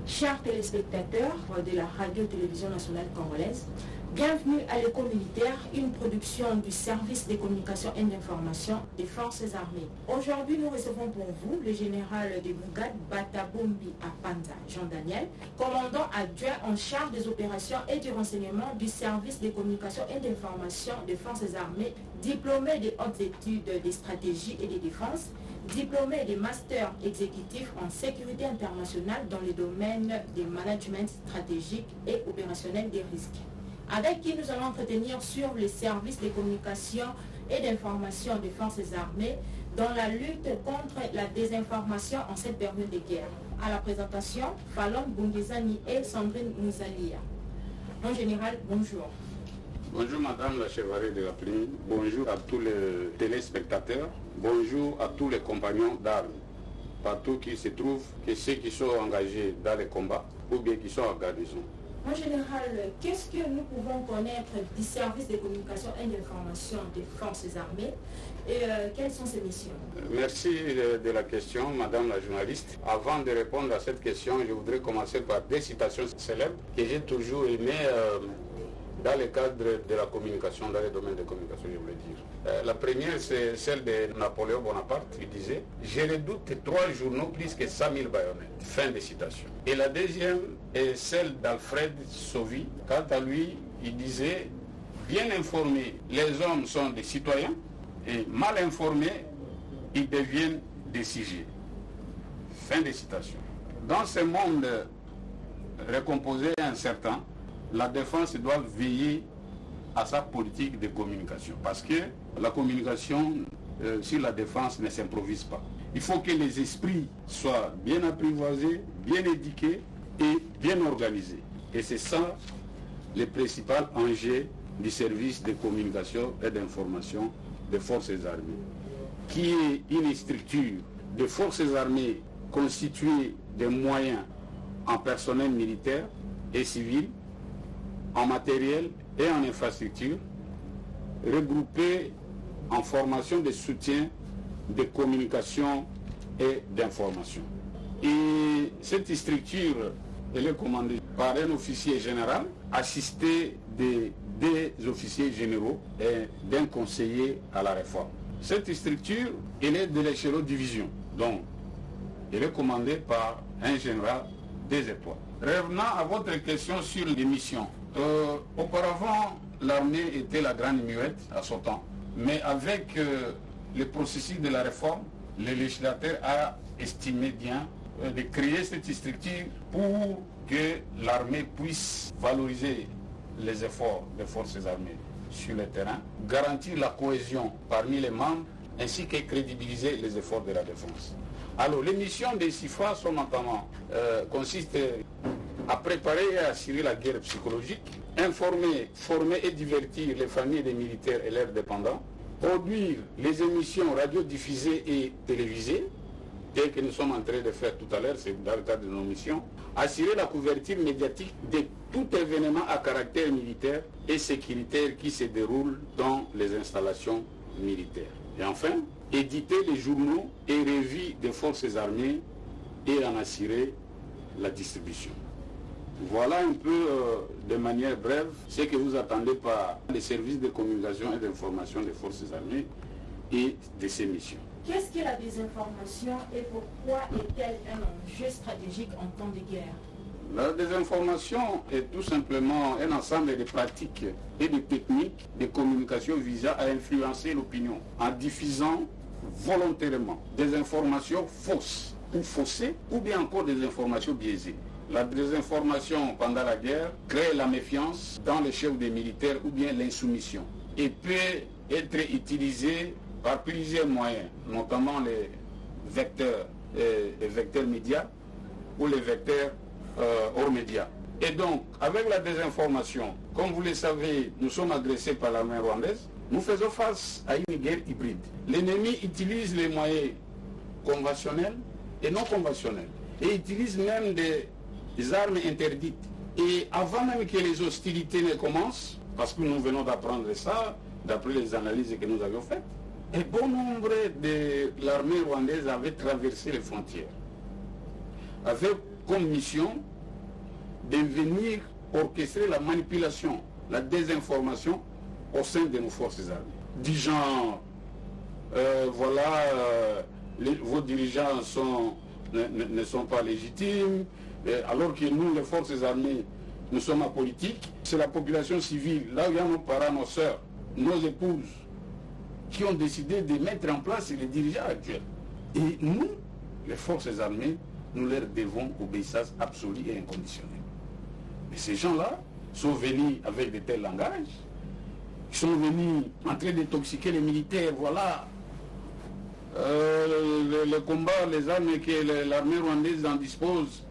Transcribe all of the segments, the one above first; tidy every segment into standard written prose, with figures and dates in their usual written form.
Chers téléspectateurs de la radio-télévision nationale congolaise, bienvenue à l'Écho militaire, une production du service des communications et d'information des forces armées. Aujourd'hui, nous recevons pour vous le général de brigade Batabombi Apanza, Jean-Daniel, commandant adjoint en charge des opérations et du renseignement du service des communications et d'information des forces armées, diplômé des hautes études de stratégie et de défense, diplômé des masters exécutifs en sécurité internationale dans les domaines du management stratégique et opérationnel des risques, avec qui nous allons entretenir sur les services de communication et d'information des forces armées dans la lutte contre la désinformation en cette période de guerre. À la présentation, Falon Bungizani et Sandrine Mouzalia. En général, bonjour. Bonjour Madame la Chevalier de la Plume, bonjour à tous les téléspectateurs, bonjour à tous les compagnons d'armes, partout qui se trouvent, que ceux qui sont engagés dans les combats ou bien qui sont en garnison. En général, qu'est-ce que nous pouvons connaître du service de communication et d'information des forces armées et quelles sont ses missions? Merci de la question, Madame la journaliste. Avant de répondre à cette question, je voudrais commencer par des citations célèbres que j'ai toujours aimées dans le cadre de la communication, dans les domaines de communication, je voulais dire. La première, c'est celle de Napoléon Bonaparte, qui disait « Je redoute 3 journaux plus que 100 000 baïonnettes ». Fin de citation. Et la deuxième est celle d'Alfred Sauvy. Quant à lui, il disait « Bien informés, les hommes sont des citoyens, et mal informés, ils deviennent des sujets ». Fin de citation. Dans ce monde recomposé et incertain, la défense doit veiller à sa politique de communication. Parce que la communication sur la défense ne s'improvise pas. Il faut que les esprits soient bien apprivoisés, bien éduqués et bien organisés. Et c'est ça le principal enjeu du service de communication et d'information des forces armées, qui est une structure de forces armées constituée de moyens en personnel militaire et civil, en matériel et en infrastructure, regroupés en formation de soutien, de communication et d'information. Et cette structure, elle est commandée par un officier général, assisté de 2 officiers généraux et d'un conseiller à la réforme. Cette structure, elle est de l'échelon division, donc elle est commandée par un général des étoiles. Revenant à votre question sur les missions. Auparavant, l'armée était la grande muette à son temps. Mais avec le processus de la réforme, le législateur a estimé bien de créer cette structure pour que l'armée puisse valoriser les efforts des forces armées sur le terrain, garantir la cohésion parmi les membres, ainsi que crédibiliser les efforts de la défense. Alors, les missions des CIFA sont notamment consistent à préparer et à assurer la guerre psychologique, informer, former et divertir les familles des militaires et leurs dépendants, produire les émissions radiodiffusées et télévisées, telles que nous sommes en train de faire tout à l'heure, c'est dans le cadre de nos missions, assurer la couverture médiatique de tout événement à caractère militaire et sécuritaire qui se déroule dans les installations militaires. Et enfin, éditer les journaux et revues des forces armées et en assurer la distribution. Voilà un peu de manière brève ce que vous attendez par les services de communication et d'information des forces armées et de ces missions. Qu'est-ce que la désinformation et pourquoi est-elle un enjeu stratégique en temps de guerre? La désinformation est tout simplement un ensemble de pratiques et de techniques de communication visant à influencer l'opinion en diffusant volontairement des informations fausses ou faussées, ou bien encore des informations biaisées. La désinformation pendant la guerre crée la méfiance dans les chefs des militaires ou bien l'insoumission et peut être utilisée par plusieurs moyens, notamment les vecteurs médias ou les vecteurs hors médias. Et donc, avec la désinformation, comme vous le savez, nous sommes agressés par l'armée rwandaise, nous faisons face à une guerre hybride. L'ennemi utilise les moyens conventionnels et non conventionnels, et utilise même des armes interdites. Et avant même que les hostilités ne commencent, parce que nous venons d'apprendre ça, d'après les analyses que nous avions faites, un bon nombre de l'armée rwandaise avait traversé les frontières, avec comme mission de venir orchestrer la manipulation, la désinformation au sein de nos forces armées. Du genre, vos dirigeants ne sont pas légitimes, alors que nous, les forces armées, nous sommes apolitiques. C'est la population civile, là où il y a nos parents, nos sœurs, nos épouses, qui ont décidé de mettre en place les dirigeants actuels. Et nous, les forces armées, nous leur devons obéissance absolue et inconditionnelle. Mais ces gens-là sont venus avec de tels langages, ils sont venus en train d'intoxiquer les militaires, voilà. Le combat, les armes que l'armée rwandaise en dispose,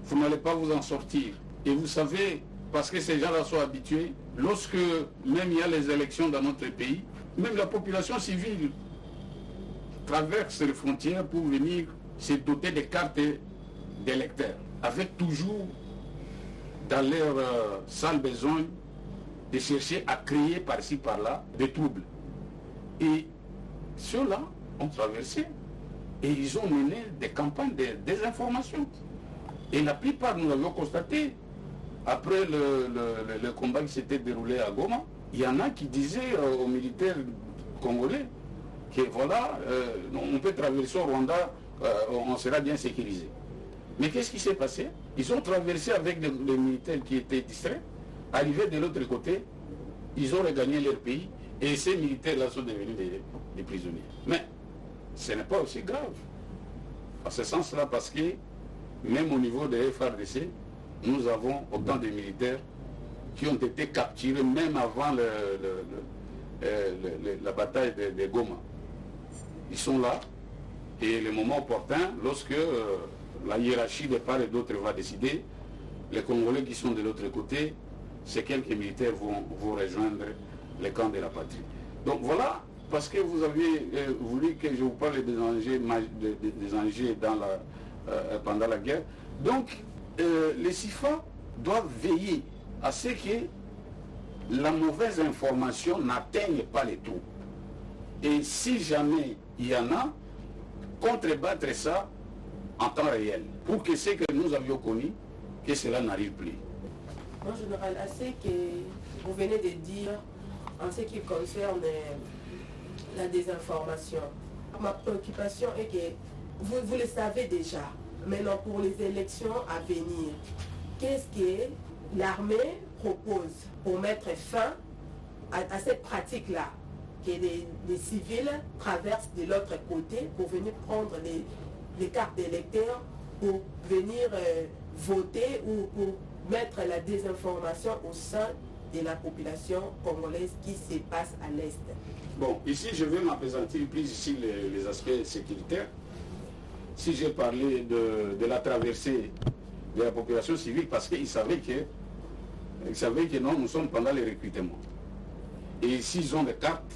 vous n'allez pas vous en sortir. Et vous savez, parce que ces gens-là sont habitués, lorsque même il y a les élections dans notre pays, même la population civile traverse les frontières pour venir se doter des cartes d'électeurs, avec toujours dans leur sale besoin de chercher à créer par-ci par-là des troubles. Et ceux-là ont traversé et ils ont mené des campagnes de désinformation. Et la plupart, nous l'avons constaté, après le combat qui s'était déroulé à Goma, il y en a qui disaient aux militaires congolais que voilà, on peut traverser au Rwanda, on sera bien sécurisé. Mais qu'est-ce qui s'est passé? Ils ont traversé avec les militaires qui étaient distraits, arrivés de l'autre côté, ils ont regagné leur pays, et ces militaires-là sont devenus des prisonniers. Mais ce n'est pas aussi grave, en ce sens-là, parce que même au niveau des FARDC, nous avons autant de militaires qui ont été capturés même avant la bataille de Goma. Ils sont là, et le moment opportun, lorsque la hiérarchie de part et d'autre va décider, les Congolais qui sont de l'autre côté, ces quelques militaires vont rejoindre les camps de la patrie. Donc voilà, parce que vous avez voulu que je vous parle des enjeux pendant la guerre. Donc, les CIFA doivent veiller à ce que la mauvaise information n'atteigne pas les troupes. Et si jamais il y en a, contrebattre ça en temps réel, pour que ce que nous avions connu, que cela n'arrive plus. Mon général, à ce que vous venez de dire en ce qui concerne la désinformation, ma préoccupation est que vous le savez déjà, maintenant pour les élections à venir, qu'est-ce que l'armée propose pour mettre fin à cette pratique-là, que les civils traversent de l'autre côté pour venir prendre les cartes d'électeurs, pour venir voter ou pour mettre la désinformation au sein de la population congolaise qui se passe à l'Est. Bon, ici je vais m'appesantir plus ici les aspects sécuritaires. Si j'ai parlé de la traversée de la population civile, parce qu'ils savaient que non, nous sommes pendant les recrutements. Et s'ils ont des cartes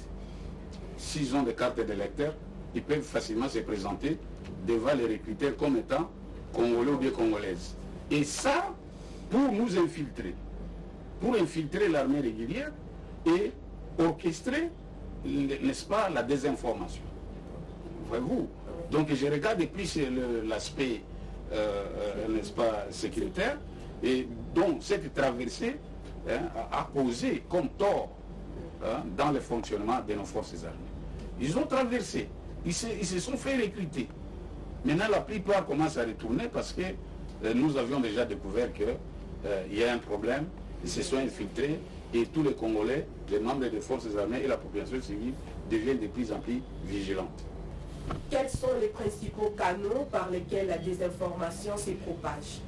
d'électeurs, ils peuvent facilement se présenter devant les recruteurs comme étant congolais ou bien congolaises. Et ça, pour nous infiltrer, pour infiltrer l'armée régulière et orchestrer, n'est-ce pas, la désinformation. Voyez-vous? Donc je regarde plus l'aspect, n'est-ce pas, sécuritaire, et donc cette traversée a causé comme tort dans le fonctionnement de nos forces armées. Ils ont traversé, ils se sont fait recruter. Maintenant, la plupart commencent à retourner parce que nous avions déjà découvert qu'il y a un problème, ils se sont infiltrés et tous les Congolais, les membres des forces armées et la population civile deviennent de plus en plus vigilantes. quels sont les principaux canaux par lesquels la désinformation se propage?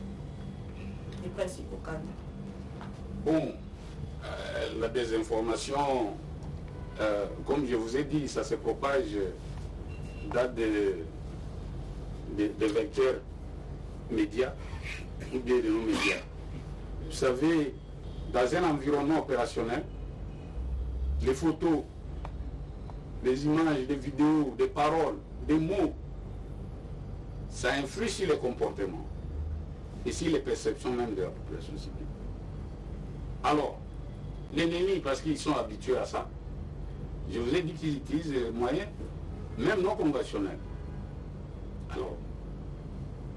Les principaux canaux. Bon, la désinformation, comme je vous ai dit, ça se propage dans des vecteurs médias ou bien de nos médias. Vous savez, dans un environnement opérationnel, les photos, les images, les vidéos, des paroles, des mots, ça influe sur les comportements et sur les perceptions même de la population civile. Alors, l'ennemi, parce qu'ils sont habitués à ça, je vous ai dit qu'ils utilisent des moyens, même non conventionnels. Alors,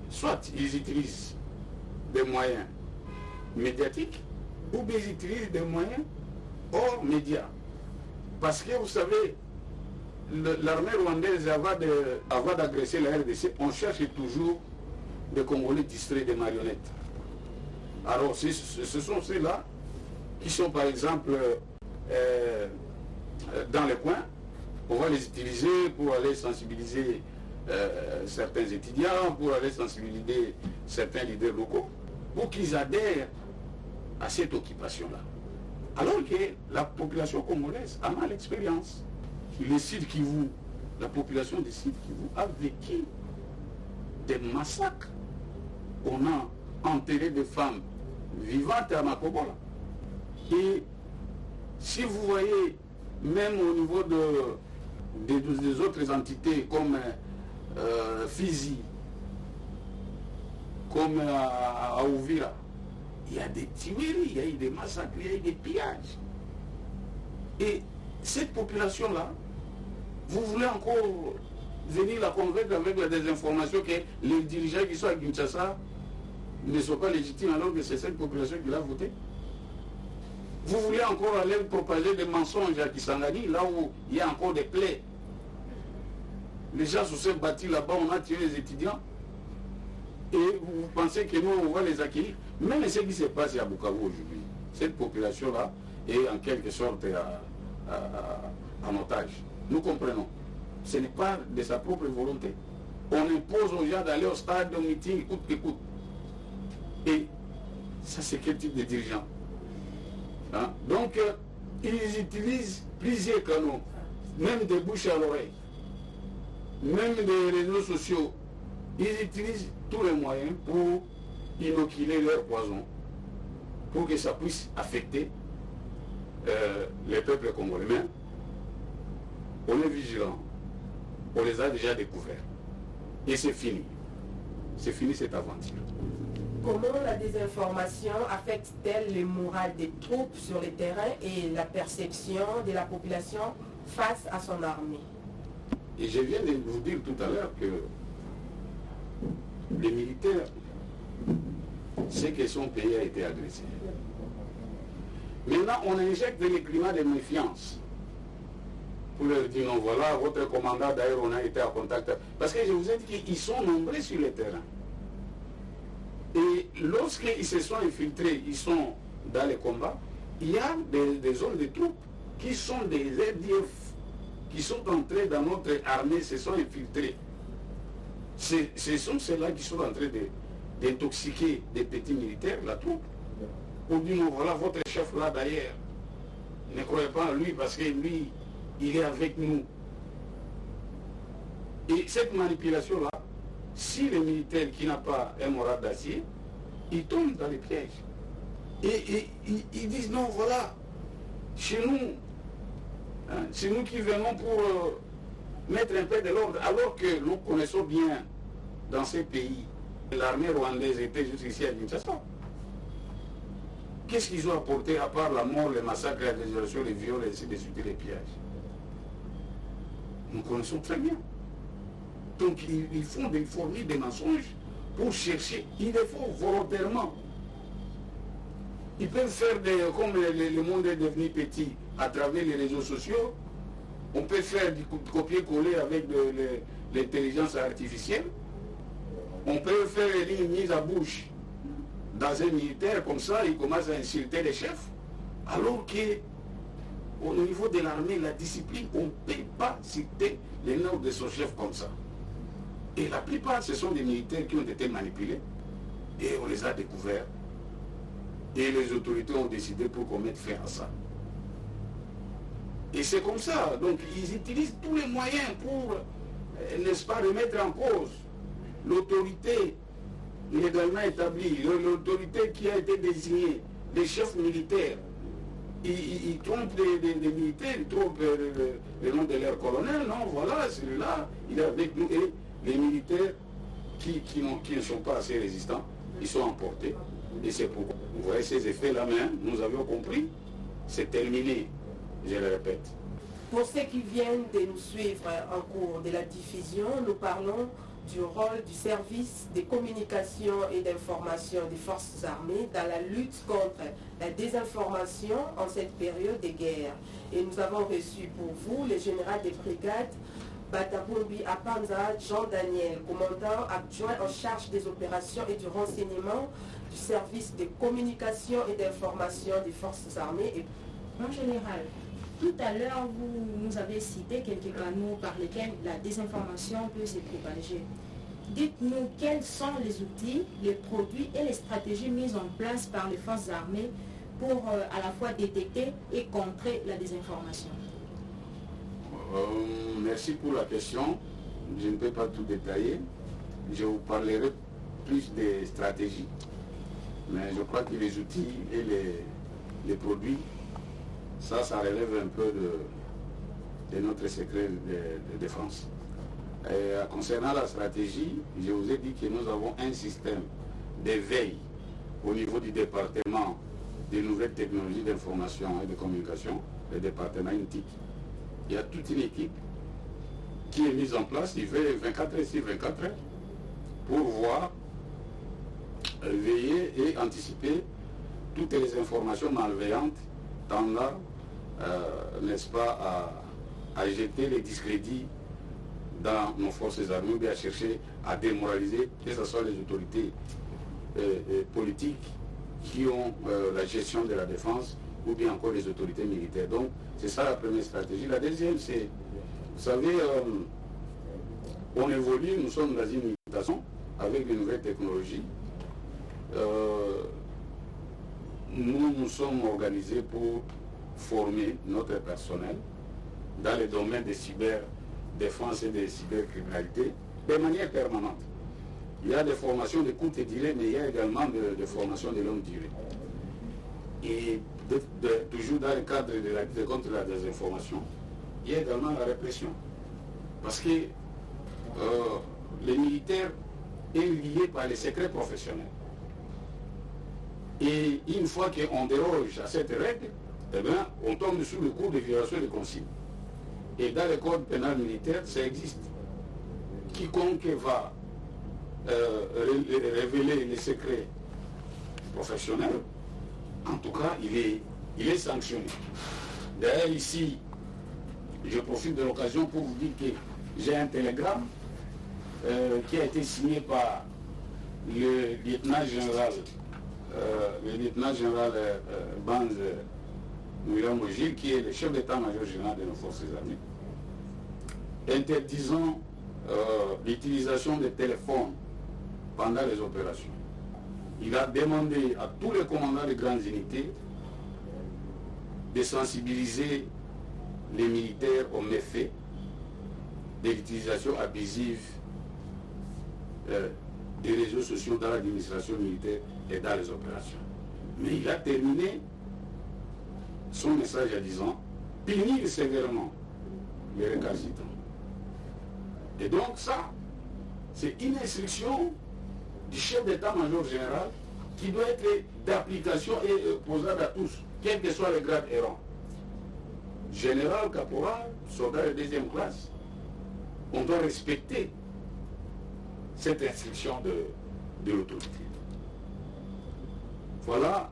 soit ils utilisent des moyens médiatiques, ou bien ils utilisent des moyens hors médias. Parce que vous savez, l'armée rwandaise, avant d'agresser la RDC, on cherche toujours des Congolais distraits, des marionnettes. Alors, ce sont ceux-là qui sont par exemple dans les coins. On va les utiliser pour aller sensibiliser certains étudiants, pour aller sensibiliser certains leaders locaux, pour qu'ils adhèrent à cette occupation-là. Alors que la population congolaise a mal l'expérience. Le Sud Kivu, la population du Sud Kivu a vécu des massacres. On a enterré des femmes vivantes à Makobola. Et si vous voyez, même au niveau des autres entités comme Fizi, comme à Ouvira, il y a des tueries, il y a eu des massacres, il y a eu des pillages. Et cette population-là, vous voulez encore venir la convaincre avec la désinformation que les dirigeants qui sont à Kinshasa ne sont pas légitimes alors que c'est cette population qui l'a voté? Vous voulez encore aller propager des mensonges à Kisangani, là où il y a encore des plaies? Les gens se sont battus là-bas, on a tué les étudiants. Et vous pensez que nous, on va les accueillir? Même ce qui se passe à Bukavu aujourd'hui, cette population-là est en quelque sorte en otage. Nous comprenons. Ce n'est pas de sa propre volonté. On impose aux gens d'aller au stade de meeting, coûte que coûte. Et ça, c'est quel type de dirigeant? Hein? Donc, ils utilisent plusieurs canaux, même des bouches à l'oreille, même des réseaux sociaux. Ils utilisent tous les moyens pour inoculer leur poison, pour que ça puisse affecter les peuples congolais. Mais on est vigilant, on les a déjà découverts. Et c'est fini. C'est fini cette aventure. Comment la désinformation affecte-t-elle le moral des troupes sur le terrain et la perception de la population face à son armée? Et je viens de vous dire tout à l'heure que les militaires, c'est que son pays a été agressé. Maintenant, on injecte le climat de méfiance pour leur dire non, voilà, votre commandant, d'ailleurs, on a été en contact. Parce que je vous ai dit qu'ils sont nombreux sur le terrain. Et lorsqu'ils se sont infiltrés, ils sont dans les combats, il y a des zones de troupes qui sont des RDF, qui sont entrés dans notre armée, se sont infiltrés. Ce sont ceux-là qui sont en train d'intoxiquer des petits militaires, la troupe, pour dire non, voilà votre chef là d'ailleurs. Ne croyez pas en lui parce que lui, il est avec nous. Et cette manipulation-là, si le militaire qui n'a pas un moral d'acier, il tombe dans les pièges. Et ils disent non, voilà, chez nous, hein, c'est nous qui venons pour mettre un peu de l'ordre, alors que nous connaissons bien dans ces pays, l'armée rwandaise était jusqu'ici à Kinshasa. Qu'est-ce qu'ils ont apporté à part la mort, les massacres, la désolation, les viols, et ainsi de suite, les pillages? Nous connaissons très bien. Donc ils font des fournis, des mensonges pour chercher. Ils le font volontairement. Ils peuvent faire comme le monde est devenu petit à travers les réseaux sociaux. On peut faire du copier-coller avec l'intelligence artificielle. On peut faire les lignes mises à bouche dans un militaire, comme ça, il commence à insulter les chefs. Alors que au niveau de l'armée, la discipline, on ne peut pas citer les noms de son chef comme ça. Et la plupart, ce sont des militaires qui ont été manipulés et on les a découverts. Et les autorités ont décidé pour qu'on mette fin à ça. Et c'est comme ça. Donc ils utilisent tous les moyens pour, n'est-ce pas, remettre en cause l'autorité légalement établie, l'autorité qui a été désignée, les chefs militaires. Ils trompent des militaires, ils trompent le nom de leur colonel. Non, voilà, celui-là, il est avec nous. Et les militaires qui ne sont pas assez résistants, ils sont emportés. Et c'est pourquoi, vous voyez ces effets-là, mais nous avions compris, c'est terminé, je le répète. Pour ceux qui viennent de nous suivre en cours de la diffusion, nous parlons du rôle du service de communication et d'information des forces armées dans la lutte contre la désinformation en cette période de guerre. Et nous avons reçu pour vous le général de brigade Bataboubi Apanza Jean-Daniel, commandant adjoint en charge des opérations et du renseignement du service de communication et d'information des forces armées. Et... En général, tout à l'heure, vous nous avez cité quelques canaux par lesquels la désinformation peut se propager. Dites-nous quels sont les outils, les produits et les stratégies mises en place par les forces armées pour à la fois détecter et contrer la désinformation. Merci pour la question. Je ne peux pas tout détailler. Je vous parlerai plus des stratégies. Mais je crois que les outils et les produits, ça relève un peu de notre secret de défense. Et concernant la stratégie, je vous ai dit que nous avons un système de veille au niveau du département des nouvelles technologies d'information et de communication, le département INTIC. Il y a toute une équipe qui est mise en place, il fait 24 heures sur 24 heures, pour voir, veiller et anticiper toutes les informations malveillantes tendant, n'est-ce pas, à jeter les discrédits dans nos forces armées, ou bien à chercher à démoraliser, que ce soit les autorités politiques qui ont la gestion de la défense, ou bien encore les autorités militaires. Donc, c'est ça la première stratégie. La deuxième, c'est, vous savez, on évolue, nous sommes dans une mutation avec les nouvelles technologies. Nous nous sommes organisés pour former notre personnel dans les domaines de cyberdéfense et de cybercriminalité de manière permanente. Il y a des formations de courte durée, mais il y a également des formations de longue durée. Et toujours dans le cadre de la lutte contre la désinformation, il y a également la répression. Parce que les militaires est lié par les secrets professionnels. Et une fois qu'on déroge à cette règle, eh bien, on tombe sous le coup de violation des consignes. Et dans le code pénal militaire, ça existe. Quiconque va révéler les secrets professionnels, en tout cas, il est sanctionné. D'ailleurs, ici, je profite de l'occasion pour vous dire que j'ai un télégramme qui a été signé par le lieutenant-général Banz Mouira-Mogil, qui est le chef d'état-major général de nos forces armées, interdisant l'utilisation des téléphones pendant les opérations. Il a demandé à tous les commandants de grandes unités de sensibiliser les militaires aux méfaits de l'utilisation abusive des réseaux sociaux dans l'administration militaire et dans les opérations. Mais il a terminé son message en disant « punir sévèrement les récalcitrants ». Et donc ça, c'est une instruction du chef d'état-major général qui doit être d'application et posable à tous, quel que soit le grade errant. Général, caporal, soldat de deuxième classe, on doit respecter cette instruction de l'autorité. Voilà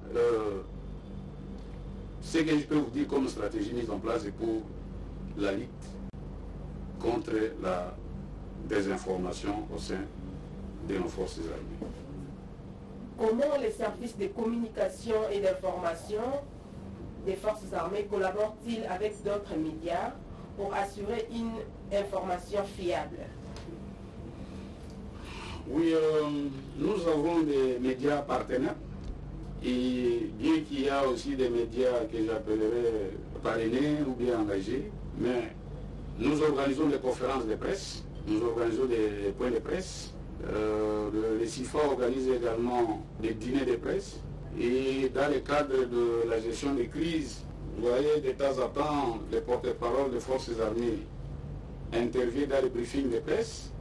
ce que je peux vous dire comme stratégie mise en place pour la lutte contre la désinformation au sein de nos forces armées. Comment les services de communication et d'information des forces armées collabore-t-il avec d'autres médias pour assurer une information fiable? Oui, nous avons des médias partenaires. Et bien qu'il y a aussi des médias que j'appellerais parrainés ou bien engagés, mais nous organisons des conférences de presse, nous organisons des points de presse. Le CIFA organise également des dîners de presse. Et dans le cadre de la gestion des crises, vous voyez, de temps en temps, les porte-parole des forces armées interviennent dans les briefings de presse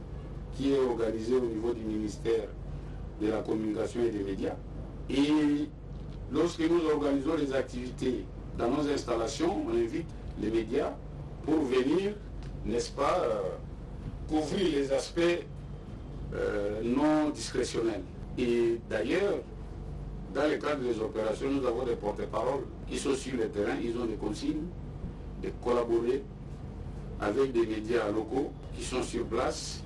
qui est organisé au niveau du ministère de la Communication et des Médias. Et lorsque nous organisons les activités dans nos installations, on invite les médias pour venir, n'est-ce pas, couvrir les aspects non discrétionnels. Et d'ailleurs, dans le cadre des opérations, nous avons des porte-paroles qui sont sur le terrain, ils ont des consignes de collaborer avec des médias locaux qui sont sur place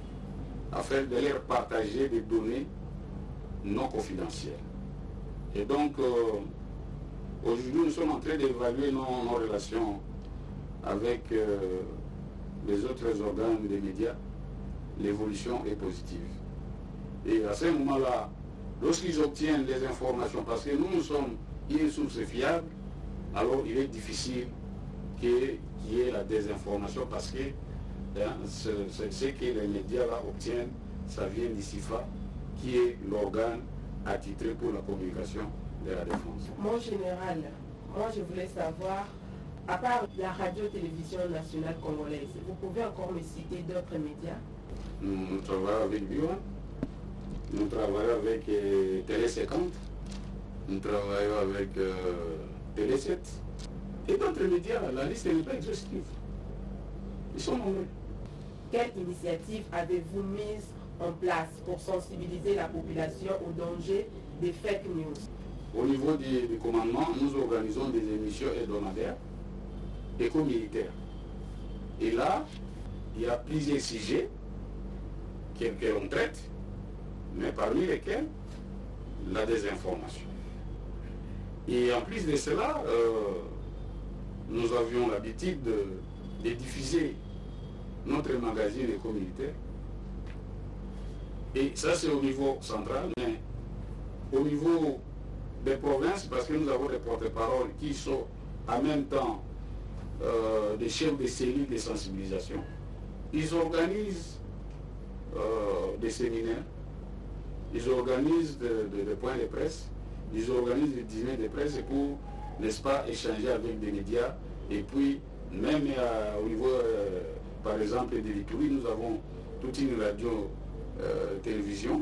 afin de leur partager des données non confidentielles. Et donc, aujourd'hui, nous sommes en train d'évaluer nos relations avec les autres organes des médias. L'évolution est positive. Et à ce moment-là, lorsqu'ils obtiennent des informations, parce que nous sommes une source fiable, alors il est difficile qu'il y ait la désinformation parce que ce que les médias là obtiennent, ça vient du CIFA, qui est l'organe attitré pour la communication de la défense. Mon général, moi je voulais savoir, à part la radio-télévision nationale congolaise, vous pouvez encore me citer d'autres médias? Nous travaillons avec Bio, nous travaillons avec Télé 50, nous travaillons avec Télé 7 et d'autres médias. La liste n'est pas exhaustive. Ils sont nombreux. Quelle initiative avez-vous mise en place pour sensibiliser la population au danger des fake news? Au niveau du commandement, nous organisons des émissions hebdomadaires éco-militaires. Et là, il y a plusieurs sujets que l'on traite, mais parmi lesquels la désinformation. Et en plus de cela, nous avions l'habitude de diffuser notre magazine éco-militaire. Et ça, c'est au niveau central, mais au niveau des provinces, parce que nous avons des porte-paroles qui sont en même temps des chefs de cellules de sensibilisation. Ils organisent des séminaires, ils organisent des points de presse, ils organisent des dîners de presse pour, n'est-ce pas, échanger avec des médias. Et puis, même au niveau, par exemple, de l'Ituri, nous avons toute une radio-télévision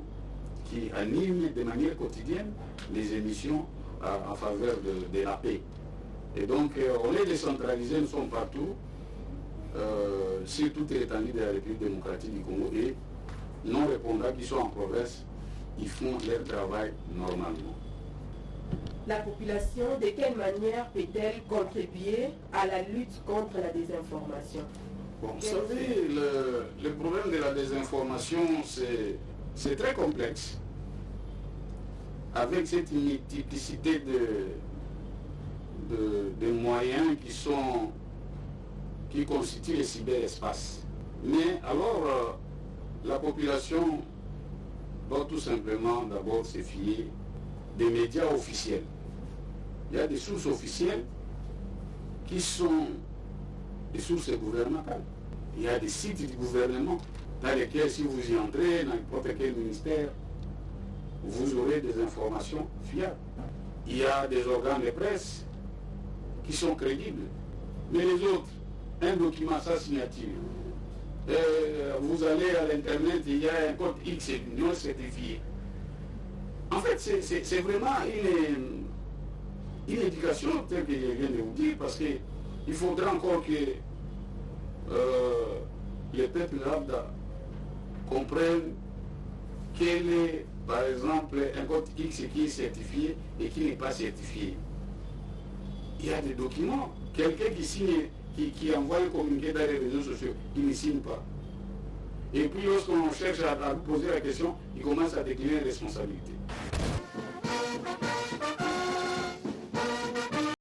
qui anime de manière quotidienne les émissions en faveur de la paix. Et donc, on est décentralisé, nous sommes partout, sur toute l'étendue de la République démocratique du Congo, et nos répondants qui sont en province, ils font leur travail normalement. La population, de quelle manière peut-elle contribuer à la lutte contre la désinformation? Bon, vous savez, le problème de la désinformation, c'est très complexe. Avec cette multiplicité de moyens qui constituent le cyberespace. Mais alors, la population doit tout simplement d'abord se fier des médias officiels. Il y a des sources officielles qui sont des sources gouvernementales. Il y a des sites du gouvernement dans lesquels, si vous y entrez, dans n'importe quel ministère, vous aurez des informations fiables. Il y a des organes de presse qui sont crédibles. Mais les autres, un document sans signature, vous allez à l'internet, il y a un code X non certifié. En fait, c'est vraiment une éducation telle que je viens de vous dire, parce qu'il faudra encore que les peuples lambda comprennent quel est, par exemple, un code X qui est certifié et qui n'est pas certifié. Il y a des documents. Quelqu'un qui signe, qui envoie un communiqué dans les réseaux sociaux, il ne signe pas. Et puis lorsqu'on cherche à poser la question, il commence à décliner une responsabilité.